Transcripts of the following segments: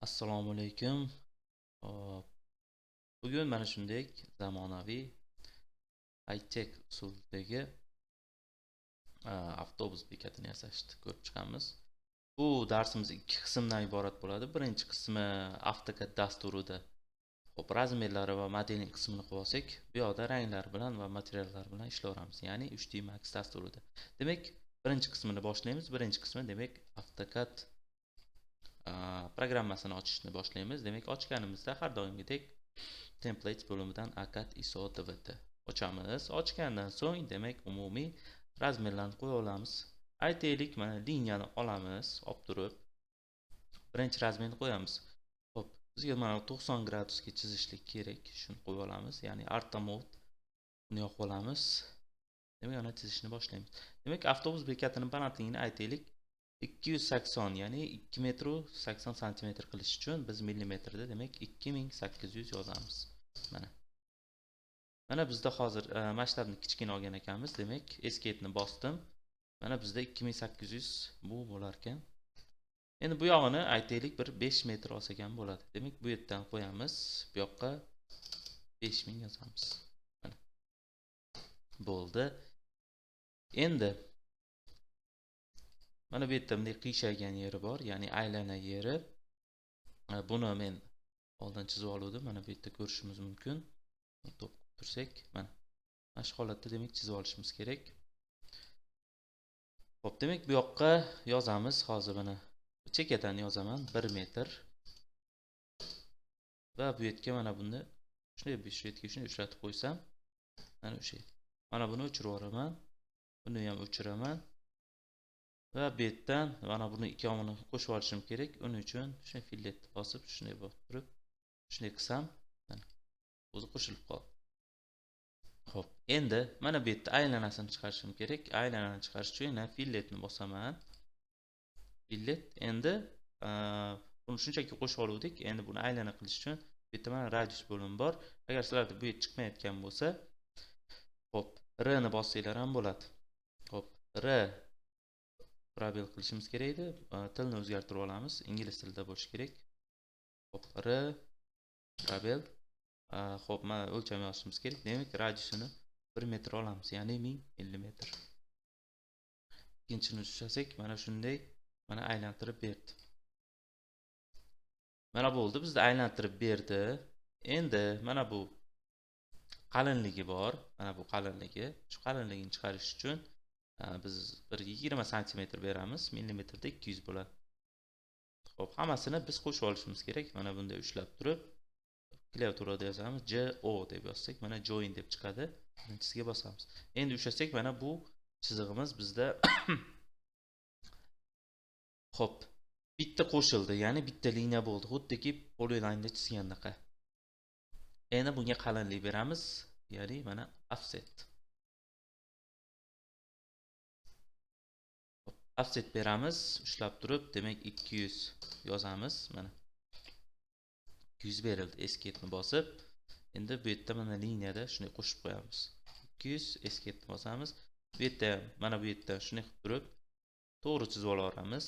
Assalomu alaykum. Hop, bugun mana shunday zamonaviy high-tech usuldagi avtobus bekatini yasashni ko'rib chiqamiz. Bu darsimiz ikki qismdan iborat bo'ladi. Birinchi qismi AutoCAD dasturida razmerlari va modeling qismini qilib olsak, bu yoqda ranglar bilan va materiallar bilan ishlayveramiz, ya'ni 3D Max dasturida. Demak, birinchi qismini boshlaymiz. Birinchi qismi demak AutoCAD programmasini ochishni boshlaymiz. Demak, ochganimizda har doimgidek templates bo'limidan ACAD ISO DVT ochamiz. Ochgandan so'ng demak umumiy razmerlarni qo'ya olamiz. Aytaylik, mana liniyani olamiz, olib turib birinchi razmerni qo'yamiz. Xo'p, bizga mana 90 gradusga chizishlik kerak. Shuni qo'yib olamiz, ya'ni artomod buni yoqib olamiz. Demak, ana chizishni boshlaymiz. Demak, avtobus bekatining balandligini aytaylik 280, ya'ni 2 metr 80 santimetr qilish uchun biz millimetrda demak 2800 yozamiz. Mana bizda hozir masshtabni kichkina olgan ekanmiz. Demak, escape ni bosdim. Mana bizda 2800 bu bo'lar ekan. Endi bu yog'ini aytaylik bir 5 metr olsak ham bo'ladi. Demak, bu yerdan qo'yamiz. Bu yoqqa 5000 yozamiz. Mana bo'ldi. Endi mana bu yerda bunday qiyshaygan yeri bor, ya'ni aylana yeri. Buni men oldin chizib oluvdim. Mana bu yerda ko'rishimiz mumkin. To'p tursak, mana shu holatda demak chizib olishimiz kerak. Xo'p, demak bu yoqqa yozamiz. Hozir mana chekkadan yozaman 1 metr. Va bu yerga mana buni shunday bu yerga shuni uchratib qo'ysam, mana o'sha. Mana buni o'chirib yuboraman. Buni ham o'chiraman. Va bu yerdan mana buni ikkovini qo'shib olishim kerak. Uning uchun shunday filletni bosib, shunday bo'lib turib, shunday qilsam, mana o'zi qo'shilib qoldi. Xo'p, endi mana bu yerda aylanasini chiqarishim kerak. Aylanani chiqarish uchun yana filletni bosaman. Fillet endi buni shunchaki qo'shib oluvdik. Endi buni aylana qilish uchun bu yerda mana radius bo'limi bor. Agar sizlarda bu yer chiqmayotgan bo'lsa, xo'p, R ni bossanglar ham bo'ladi. Xo'p, R probel qilishimiz kerak edi. Tilni o'zgartirib olamiz. Ingliz tilida bo'lishi kerak. Xo'p, R probel. Xo'p, mana o'lcham yozishimiz kerak. Demak, radiusini 1 metr olamiz, ya'ni 1000 millimetr. Ikkinchini ushlasak, mana shunday mana aylantirib berdi. Mana bo'ldi, bizda aylantirib berdi. Endi mana bu qalinligi bor. Mana bu qalinligi. Shu qalinligini chiqarish uchun biz bir 20 santimetr beramiz. Millimetrda 200 bo'ladi. Xo'p, hammasini biz qo'shib olishimiz kerak. Mana bunday ushlab turib, klaviaturada yozamiz. JO deb yozsak, mana join deb chiqadi. Birinchisiga bosamiz. Endi ushlasak, mana bu chizig'imiz bizda xo'p, bitta qo'shildi, ya'ni bitta liniya bo'ldi. Xuddiki polylinda chizgandaqa. Endi bunga qalinlik beramiz, ya'ni mana offset. Offset beramiz, ushlab turib, demak 200 yozamiz, mana 200 berildi. Escape ni bosib, endi bu yerda mana liniyada shunday qo'shib qo'yamiz. 200 escape ni bosamiz. Bu yerda mana bu yerda shunday qilib turib, to'g'ri chizib olaveramiz.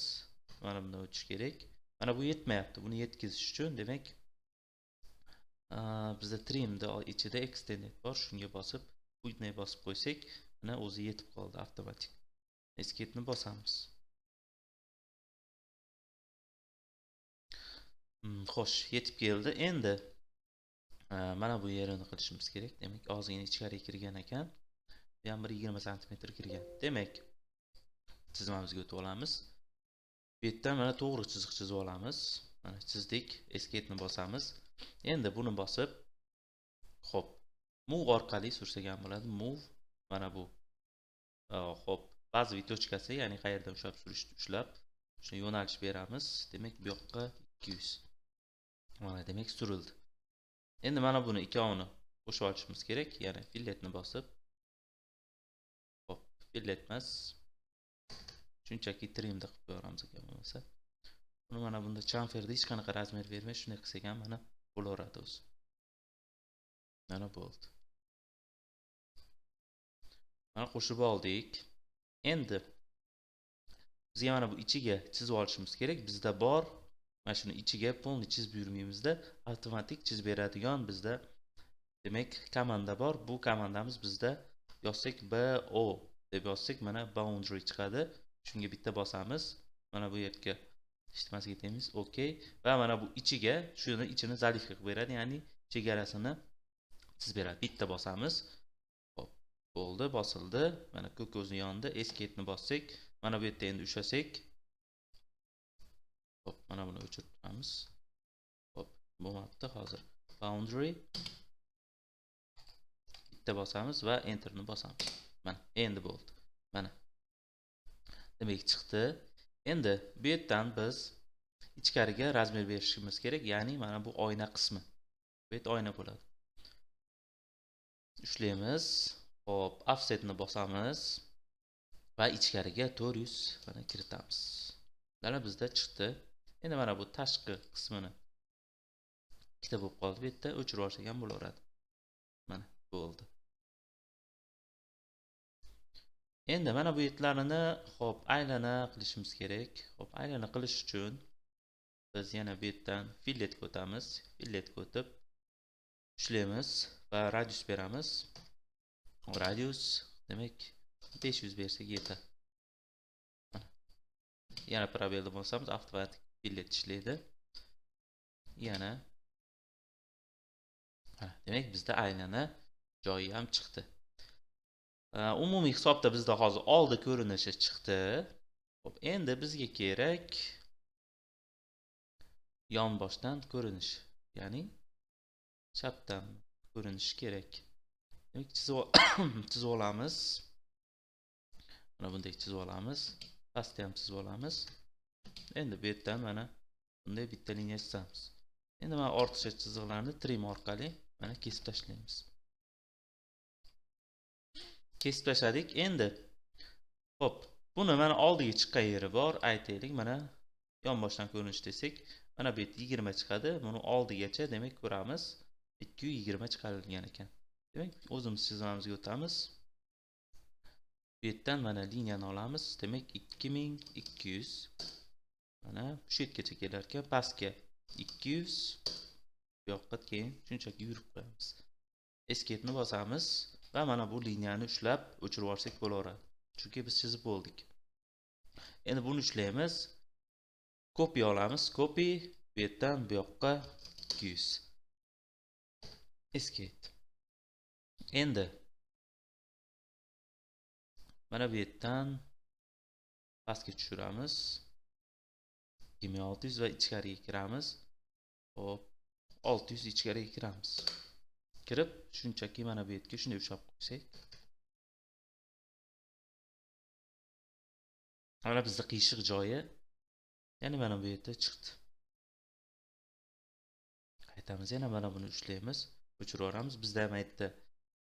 Mana bundan o'tish kerak. Mana bu yetmayapti. Buni yetkazish uchun demak bizda trimda ichida extended bor. Shunga bosib, bunday bosib qo'ysak, mana o'zi yetib qoldi avtomatik. Escape ni bosamiz. Xo'sh, yetib keldi. Endi mana bu yerini qilishimiz kerak. Demak, ozgina ichkariga kirgan ekan. Bu ham bir 20 santimetr kirgan. Demak, chizmamizga o'tib olamiz. Bu yerdan mana to'g'ri chiziq chizib olamiz. Mana chizdik, escape ni bosamiz. Endi buni bosib, xo'p, move orqali sursak ham bo'ladi. Move mana bu. Xo'p, bazaviy tochkasi, ya'ni qayerdan ushlab, shuni yo'nalish beramiz. Demak, bu yoqqa 200. Mana demak surildi. Endi mana buni ikkovini qo'shib olishimiz kerak. Ya'ni filletni bosib, xo'p, fillet emas, shunchaki trimda qilib qo'yamiz ekan bo'lmasa. Buni mana bunda chamferda hech qanaqa razmer bermay shunday qilsak ham mana bo'laveradi o'zi. Mana bo'ldi. Mana qo'shib oldik. Endi bizga mana bu ichiga chizib olishimiz kerak. Bizda bor mana shuni ichiga polni chizib yurmaymizda, avtomatik chizib beradigan bizda demak komanda bor. Bu komandamiz bizda yozsak bo deb yozsak mana boundary chiqadi. Shunga bitta bosamiz. Mana bu yerga ishtimasiga deymiz. OK va mana bu ichiga shuni ichini zalifka qilib beradi, ya'ni chegarasini chizib beradi. Bitta bosamiz. Hop, bo'ldi, bosildi. Mana ko'k ko'zni yondi. Escape ni bossak, mana bu yerda endi ushlasak. Hop, mana buni o'chirib turamiz. Hop, bo'lmabdi hozir. Boundary bitta bosamiz va enter ni bosamiz. Mana endi bo'ldi. Mana demak chiqdi. Endi bu yerdan biz ichkariga razmer berishimiz kerak, ya'ni mana bu oyna qismi. Bu yerda oyna bo'ladi. Ushlaymiz. Hop, offset ni bosamiz va ichkariga 400 mana kiritamiz. Mana bizda chiqdi. Endi mana bu tashqi qismini ikkita bo'lib qoldi. Bu yerda o'chirib olsak ham bo'laveradi. Mana bo'ldi. Endi mana bu yetlarini hop aylana qilishimiz kerak. Hop, aylana qilish uchun biz yana bu yerdan filletga o'tamiz. Filletga o'tib ushlaymiz va radius beramiz. Radius demak 500 bersak yetadi. Yana probelni bosamiz, avtomatik fillet ishlaydi. Yana demak bizda aylana joyi ham chiqdi. Umumiy hisobda bizda hozir oldi ko'rinishi chiqdi. Xo'p, endi bizga kerak yonboshdan ko'rinish, ya'ni chapdan ko'rinishi kerak. Demak, chizib olamiz. Mana bunday chizib olamiz. Pastda ham chizib olamiz. Endi bu yerdan mana bunday bitta liniya chizamiz. Endi mana ortiqcha chiziqlarni trim orqali mana kesib tashlaymiz. Kesib tashladik. Endi hop, buni mana oldiga chiqqan yeri bor, aytaylik, mana yonboshdan ko'rinish desak, mana bu yerda 20 chiqadi. Buni oldigacha demak ko'ramiz. 220 chiqarilgan ekan. Demak, o'zimiz chizmamizga o'tamiz. Bu yerdan mana liniyani olamiz. Demak, 2200 mana shu yergacha kelar ekan. Pastga 200, bu yoqqa keyin shunchaki yurib qo'yamiz. Escape ni bosamiz va mana bu liniyani ushlab o'chirib olsak bo'laveradi. Chunki biz chizib bo'ldik. Endi buni ushlaymiz. Copy olamiz. Copy bu yerdan bu yoqqa 200. Escape. Endi mana bu yerdan pastga tushiramiz. 2600 va ichkariga kiramiz. Hop, 600 ichkariga kiramiz. Kirib, shunchaki mana bu yerga shunday ushlab qo'ysak. Mana bizda qiyshiq joyi, ya'ni mana bu yerda chiqdi. Qaytamiz, yana mana buni ushlaymiz, o'chirib yuboramiz. Bizda ham yerda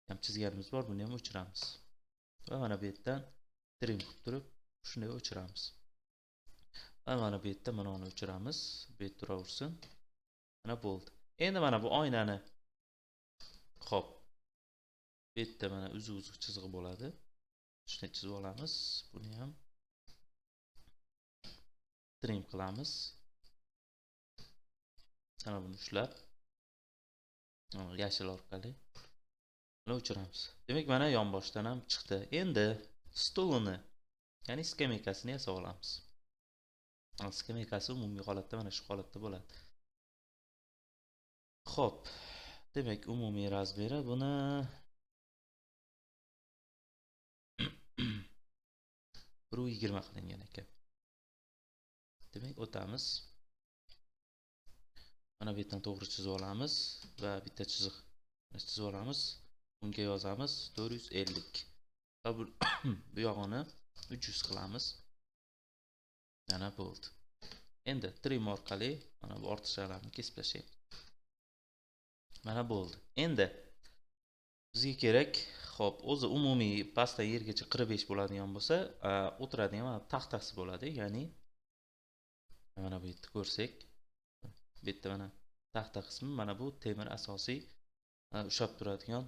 ham chizganimiz bor, buni ham o'chiramiz. Va mana bu yerdan trim qilib turib, shunday o'chiramiz. Va mana bu yerda mana uni o'chiramiz. Bu yerda turaversin. Mana bo'ldi. Endi mana bu oynani hop, bu yerda mana uzuk chizig'i bo'ladi. Shunday chizib olamiz. Buni ham trim qilamiz. Mana buni ushlab yashil orqali buni o'chiramiz. Demak, mana yonboshdan ham chiqdi. Endi stulini, ya'ni skameykasini yasab olamiz. Skameykasi umumiy holatda mana shu holatda bo'ladi. Xo'p, demak umumiy razmeri buni 120 qilingan ekan. Demak, o'tamiz. Mana bu yerdan to'g'ri chizib olamiz va bitta chiziq chizib olamiz. Bunga yozamiz 450. Va bu yog'ini 300 qilamiz. Mana bo'ldi. Endi trim orqali mana bu ortiqchalarni kesib tashlaymiz. Mana bo'ldi. Endi bizga kerak, xo'p, o'zi umumiy pastdan yergacha 45 bo'ladigan bo'lsa, o'tiradigan mana taxtasi bo'ladi, ya'ni mana bu yerda ko'rsak, bu yerda mana taxta qismi, mana bu temir asosiy ushlab turadigan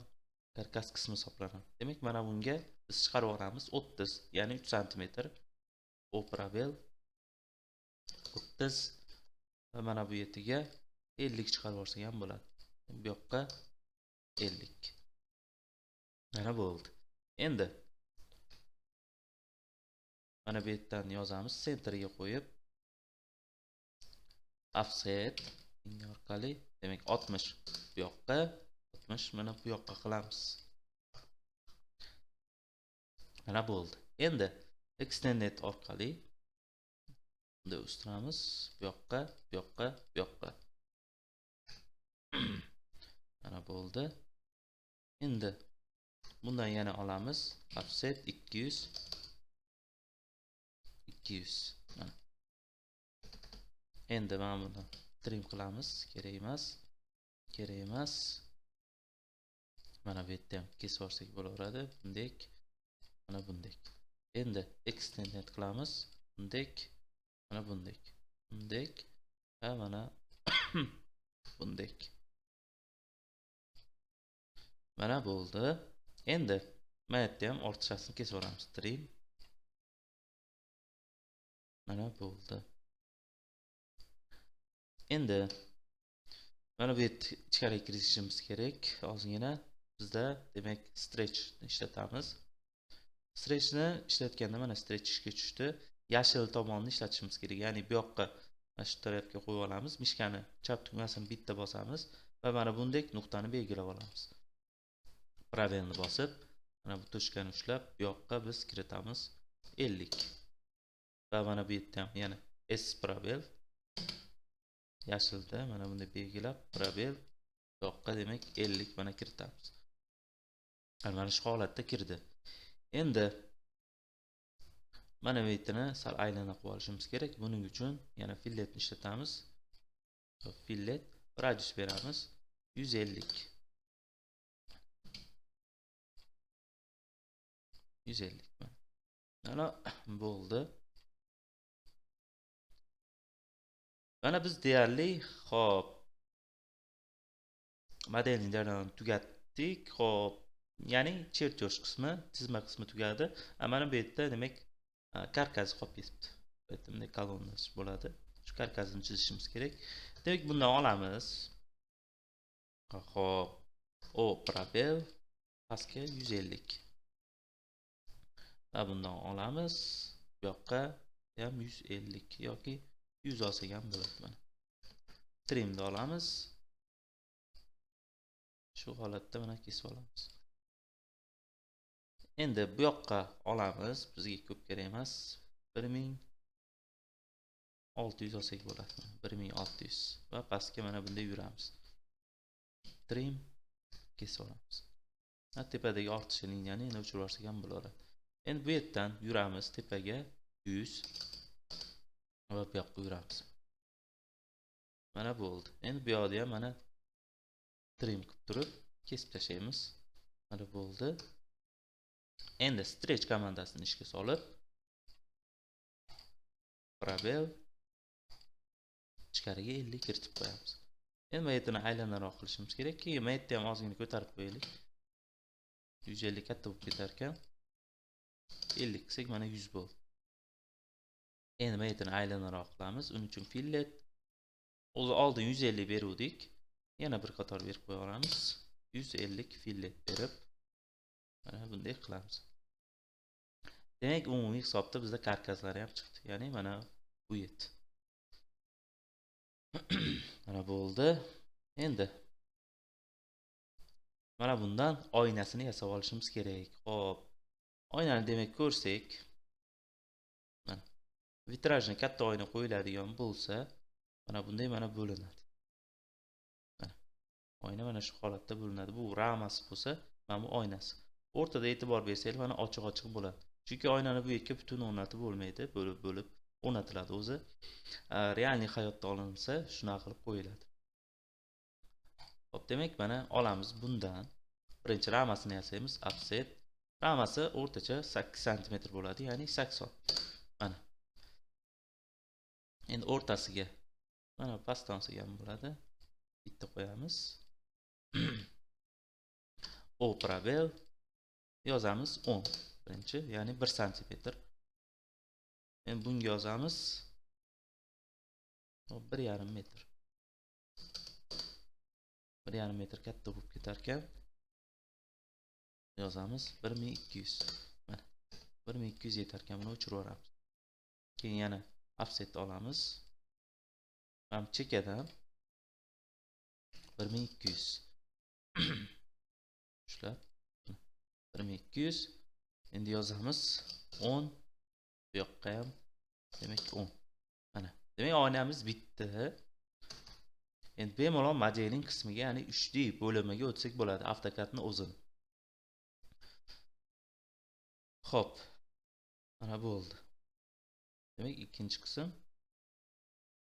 karkas qismi hisoblanadi. Demak, mana bunga biz chiqarib olamiz 30, ya'ni 3 sm. Oprabel 30 va mana bu yerga 50 chiqarib yuborsak ham bo'ladi. Bu yoqqa 50. Mana bo'ldi. Endi mana bu yerdan yozamiz, centerga qo'yib offset orqali, demak 60 bu yoqqa, 60 mana bu yoqqa qilamiz. Mana bo'ldi. Endi extended orqali bunda o'stiramiz. Bu yoqqa, bu yoqqa, bu yoqqa. Mana bo'ldi. Endi bundan yana olamiz. Offset 200 200. Mana. Endi mana buni trim qilamiz. Kerak emas. Kerak emas. Mana bu yerda ham kesib olsak bo'laveradi. Bundek, mana bundek. Endi extended qilamiz. Bundek, mana bundek. Bundek va mana bundek. Mana bo'ldi. Endi mana yerda ham ortiqchasini kesib olamiz. Trim. Mana bo'ldi. Endi mana bu ichkariga kirishimiz kerak. Ozgina bizda demak stretch ishlatamiz. Stretchni ishlatganda mana stretch ishga tushdi. Yashil tomonni ishlatishimiz kerak. Ya'ni bu yoqqa mana shu tarafga qo'yib olamiz. Mishkani chap tugmasini bitta bosamiz va mana bundek nuqtani belgilab olamiz. Probelni bosib, mana bu tochkani ushlab, bu yoqqa biz kiritamiz 50. Va mana bu yerda ham yana S probel yashilda mana bunda belgilab probel bu yoqqa demak 50 mana kiritamiz. Mana shu holatda kirdi. Endi mana bu yerni sal aylana qilib olishimiz kerak. Buning uchun yana filletni ishlatamiz. Fillet radius beramiz 150. 150. Mana bo'ldi. Mana biz deyarli xo'p modelning jarayonini tugatdik. Xo'p, ya'ni chertyosh qismi, chizma qismi tugadi. Mana bu yerda demak karkas qolib ketibdi. Bunday kolonnas bo'ladi. Shu karkasini chizishimiz kerak. Demak, bundan olamiz. Xo'p, o probel pastga 150. Va bundan olamiz. Bu yoqqa ham 150 yoki 100 olsak ham bo'ladi mana. Trimni olamiz. Shu holatda mana kesib olamiz. Endi bu yoqqa olamiz. Bizga ko'p kerak emas. 1600 olsak bo'ladi. 1600 va pastga mana bunday yuramiz. Trim kesib olamiz. Tepadagi ortiqcha liniyani endi o'chirib yuborsak ham bo'laveradi. Endi bu yerdan yuramiz tepaga 100 va bu yoqqa yuramiz. Mana bo'ldi. Endi bu yoqda ham mana trim qilib turib kesib tashlaymiz. Mana bo'ldi. Endi stretch komandasini ishga solib probel ichkariga 50 kiritib qo'yamiz. Endi mayetini aylanaroq qilishimiz kerak. Keyin mayetni ham ozgina ko'tarib qo'yaylik. 150 katta bo'lib ketar ekan. 50 qilsak mana 100 bo'ldi. Endi mayetini aylanaroq qilamiz. Uning uchun fillet o'zi oldin 150 beruvdik. Yana bir qator berib qo'ya olamiz. 150 fillet berib mana bunday qilamiz. Demak, umumiy hisobda bizda karkaslari ham chiqdi. Ya'ni mana bu yet. Mana bo'ldi. Endi mana bundan oynasini yasab olishimiz kerak. Xo'p. Oynani demak ko'rsak, mana vitrajni katta oyna qo'yiladigan bo'lsa, mana bunday mana bo'linadi. Mana oyna mana shu holatda bo'linadi. Bu ramasi bo'lsa, mana bu oynasi. O'rtada e'tibor bersanglar, mana ochiq-ochiq bo'ladi. Chunki oynani bu yerga butun o'rnatib bo'lmaydi, bo'lib o'rnatiladi o'zi. Realniy hayotda olinsa, shunaqa qilib qo'yiladi. Xo'p, demak, mana olamiz bundan. Birinchi ramasini yasaymiz, offset. Ramasi o'rtacha 8 sm bo'ladi, ya'ni 80. Mana. Endi o'rtasiga mana pastdan olsak ham bo'ladi. Bitta qo'yamiz. O probel yozamiz 10. Birinchi, ya'ni 1 sm. Endi bunga yozamiz Hop, 1,5 metr. 1,5 metr katta bo'lib ketar ekan. Yozamiz 1200. Mana 1200 yetar ekan, buni o'chirib yuboramiz. Keyin yana offset olamiz. Ham chekkadan 1200. Shular 1200. Endi yozamiz 10. Bu yoqqa ham demak 10. Mana. Demak oynamiz bitdi. Endi bemalol modelning qismiga, ya'ni 3D bo'limiga o'tsak bo'ladi, AutoCADning o'zini. Xo'p. Mana bo'ldi. Demak, ikkinchi qism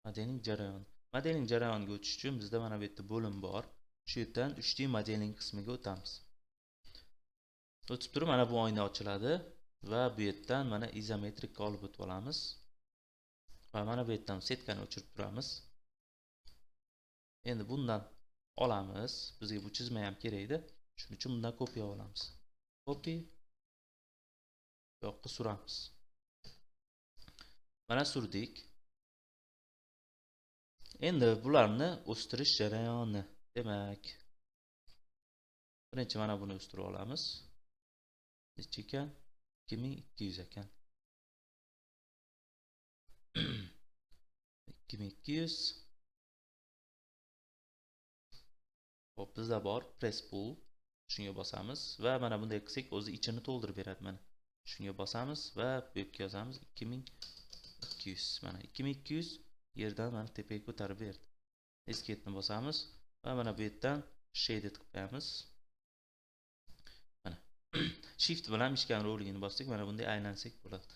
modelning jarayoni. Modelning jarayoniga o'tish uchun bizda mana bu yerda bo'lim bor. Shu yerdan 3D modelning qismiga o'tamiz. O'tib turib mana bu oyna ochiladi va bu yerdan mana izometrikka olib o'tib olamiz. Va mana bu yerdan setkani o'chirib turamiz. Endi bundan olamiz. Bizga bu chizma ham kerak edi. Shuning uchun bundan kopiya olamiz. Copy. Bu yoqqa suramiz. Mana surdik. Endi bularni o'stirish jarayoni. Demak, birinchi mana buni o'stirib olamiz. Necha ekan? 2200 ekan. 2200. Hop, bizda bor press pull. Shunga bosamiz va mana bunday qilsak o'zi ichini to'ldirib beradi mana. Shunga bosamiz va bu yerga yozamiz 2200. Mana 2200 yerdan mana tepaga ko'tarib berdi. Escape'ni bosamiz va mana bu yerdan shaded qilib qo'yamiz. Mana shift bilan mishkan roligini bossak mana bunday aylansak bo'ladi.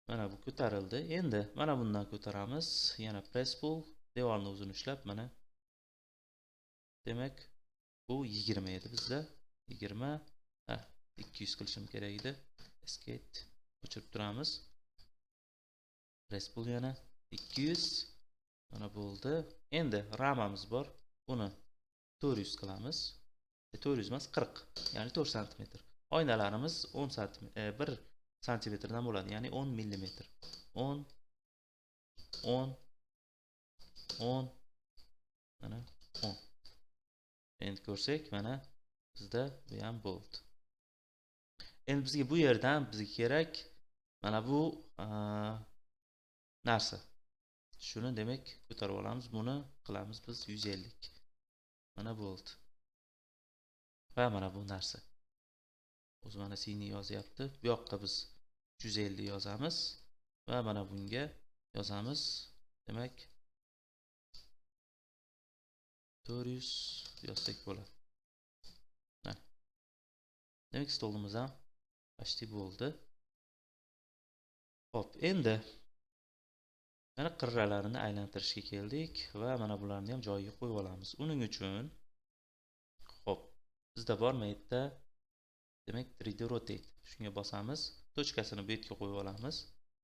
Mana bu ko'tarildi. Endi mana bundan ko'taramiz. Yana press pull, devorni o'zini ushlab mana. Demak, bu 20 edi bizda. 20. 200 qilishim kerak edi. Escape o'chirib turamiz. Press pull yana 200. Mana bo'ldi. Endi ramamiz bor. Buni 400 qilamiz. 400 emas, 40. Ya'ni 4 sm. Oynalarimiz 10 sm, 1 santimetrdan bo'ladi, ya'ni 10 mm. 10 mana 10. Endi ko'rsak, mana bizda bu ham bo'ldi. Endi bizga bu yerdan bizga kerak mana bu narsa. Shuni demak ko'tarib olamiz, buni qilamiz biz 150. Mana bo'ldi. Va mana bu narsa. O'zi mana sini yozyapti. Bu yoqqa biz 150 yozamiz va mana bunga yozamiz. Demak 400 yozsak bo'ladi. Mana. Demak stolimiz ham почти bo'ldi. Xo'p, endi mana qirralarini aylantirishga keldik va mana bularni ham joyiga qo'yib olamiz. Uning uchun xo'p, bizda bor bu yerda demak 3D rotate. Shunga bosamiz, tochkasini bu yerga qo'yib olamiz.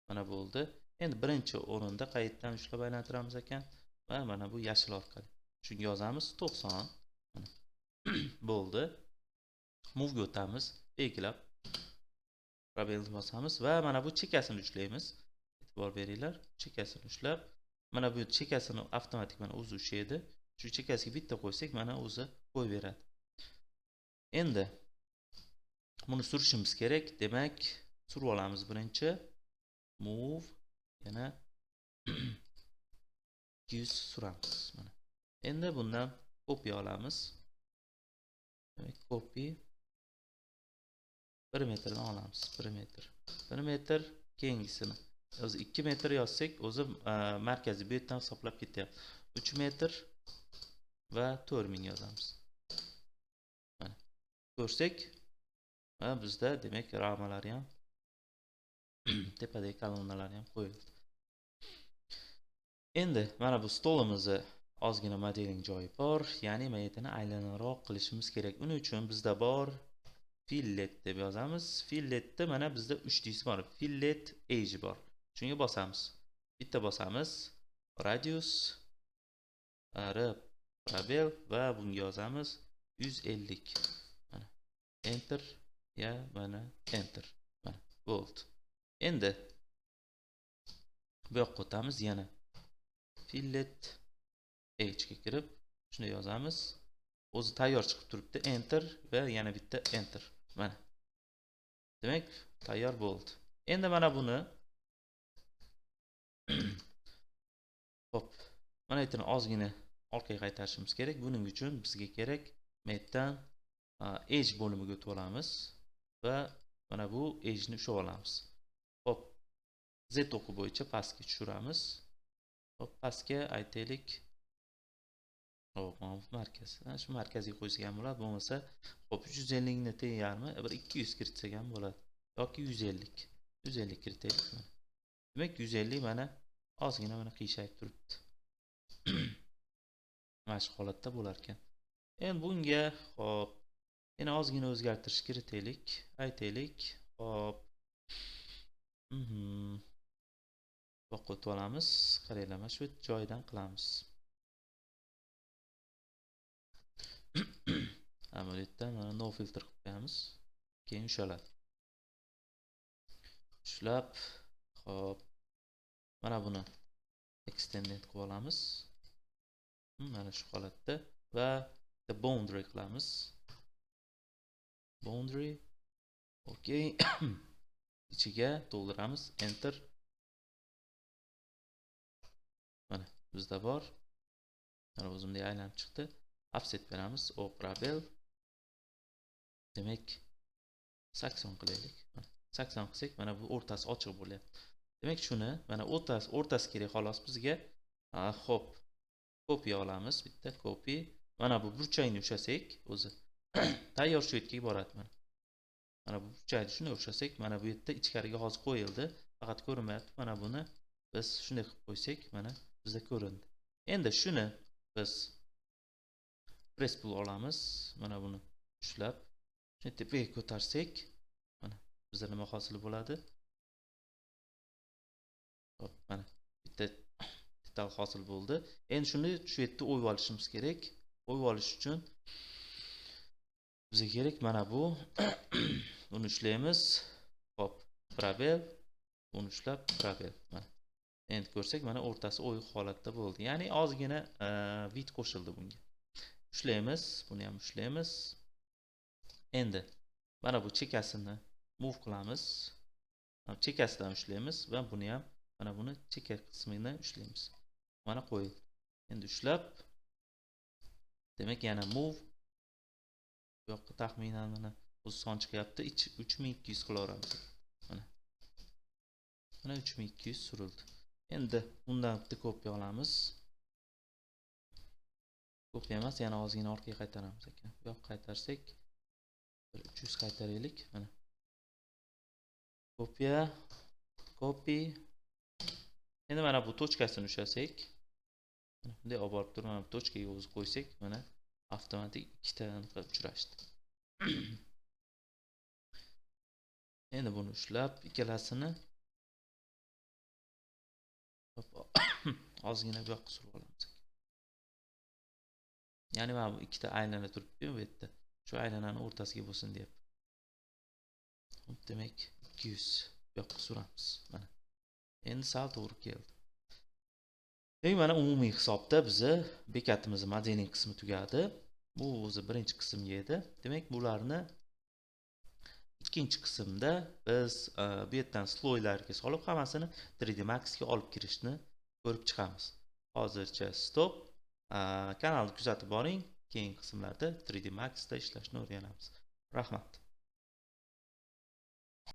Mana bo'ldi. Endi birinchi o'rinda qayerdan ushlab aylantiramiz ekan va mana bu yashil orqali. Shunga yozamiz 90. Mana bo'ldi. Move ga o'tamiz. Belgilab probelni bosamiz va mana bu chekkasini ushlaymiz. E'tibor beringlar. Chekkasini ushlab, mana bu chekkasini avtomatik mana o'zi ushlaydi. Shu chekkasiga bitta qo'ysak, mana o'zi qo'yib beradi. Endi buni surishimiz kerak. Demak, surib olamiz birinchi. Move yana 200 suramiz mana. Endi bundan copy olamiz. Demak, copy 1 metrdan olamiz. 1 metr. 1 metr keyingisini. O'zi 2 metr yozsak, o'zi markaziy bu yerdan hisoblab ketyapti. 3 metr va 4000 yozamiz. Mana. Ko'rsak, va bizda demak ramalar ham tepadagi kolonnalar ham qo'yildi. Endi mana bu stolimizni ozgina modeling joyi bor, ya'ni mayetini aylanroq qilishimiz kerak. Uning uchun bizda bor fillet deb yozamiz. Filletda mana bizda 3 disi bor. Fillet edge bor. Shunga bosamiz. Bitta bosamiz. Radius r probel va bunga yozamiz 150. Mana enter ya mana enter. Mana bo'ldi. Endi bu yoqqa o'tamiz yana. fillet h ga kirib shuni yozamiz. O'zi tayyor chiqib turibdi. Enter va yana bitta enter. Mana. Demak, tayyor bo'ldi. Endi mana buni hop, mana aytdim ozgina orqaga qaytarishimiz kerak. Buning uchun bizga kerak metdan edge bo'limiga o'tib olamiz va mana bu edge ni ushlab olamiz. Hop, Z o'qi bo'yicha pastga tushiramiz. Hop, pastga aytaylik. Hop, markaz. Shu markazga qo'ysak ham bo'ladi, bo'lmasa hop 350 ni tengmi, bir 200 kiritsak ham bo'ladi yoki 150. 150 kiritaylik. Demak, 150 mana ozgina mana qiyshayib turibdi. Mana shu holatda bo'lar ekan. Endi bunga hop yana ozgina o'zgartirish kiritaylik. Aytaylik, hop. Boqqa o'tib olamiz. Qaranglar, mana shu joydan qilamiz. Mana bu yerda mana no filter qilib qo'yamiz. Keyin ushaladi. Ushlab, hop. Mana buni extended qilib olamiz. Mana shu holatda va the boundary qilamiz. Boundary. Okay. Ichiga to'ldiramiz. Enter. Mana bizda bor. Mana o'zimda aylanib chiqdi. Offset beramiz. O probel. Demak 80 qilaylik. 80 qilsak mana bu o'rtasi ochiq bo'lyapti. Demak shuni mana o'rtasi kerak xolos bizga. Hop. Kopiya olamiz. Bitta copy. Mana bu burchakni ushlasak o'zi tayyor shu yerga boradi mana. Mana bu burchakni shuni ushlasak, mana bu yerda ichkariga hozir qo'yildi. Faqat ko'rinmayapti. Mana buni biz shunday qilib qo'ysak, mana bizda ko'rindi. Endi shuni biz press pull olamiz. Mana buni ushlab shuni tepaga ko'tarsak, mana bizda nima hosil bo'ladi? Hop, mana bitta detal hosil bo'ldi. Endi shuni shu yerda o'yib olishimiz kerak. O'yib olish uchun bizga kerak mana bu. Buni ushlaymiz. Hop, probel. Buni ushlab probel. Mana. Endi ko'rsak, mana o'rtasi o'yiq holatda bo'ldi. Ya'ni ozgina bit qo'shildi bunga. Ushlaymiz, buni ham ushlaymiz. Endi mana bu chekasini move qilamiz. Chekasidan ushlaymiz va buni ham mana buni cheka qismini ushlaymiz. Mana qo'yildi. Endi ushlab, demak yana move. Bu yoqqa taxminan mana o'z son chiqyapti. 3200 qilaveramiz. Mana. Mana 3200 surildi. Endi bundan bitta kopiya olamiz. Kopiya emas, yana ozgina orqaga qaytaramiz ekan. Bu yoqqa qaytarsak 300 qaytaraylik. Mana. Kopiya, copy. Endi mana bu tochkasini ushlasak, bunday olib borib turib, mana bu tochkaga o'zi qo'ysak, mana avtomatik ikkitani qilib uchrashdi. Endi buni ushlab, ikkalasini ozgina bu yoqqa surib olamiz. Ya'ni mana bu ikkita aylana turibdi bu yerda. Shu aylanani o'rtasiga bo'lsin deb. Demak 200 bu yoqqa suramiz. Mana. Endi sal to'g'ri keldi. Demak mana umumiy hisobda bizi bekatimizning modeling qismi tugadi. Bu o'zi birinchi qismga edi. Demak bularni ikkinchi qismda biz bu yerdan slowlarga solib hammasini 3D Max ga olib kirishni ko'rib chiqamiz. Hozircha stop. Kanalni kuzatib boring. Keyingi qismlarda 3D Max da ishlashni o'rganamiz. Rahmat.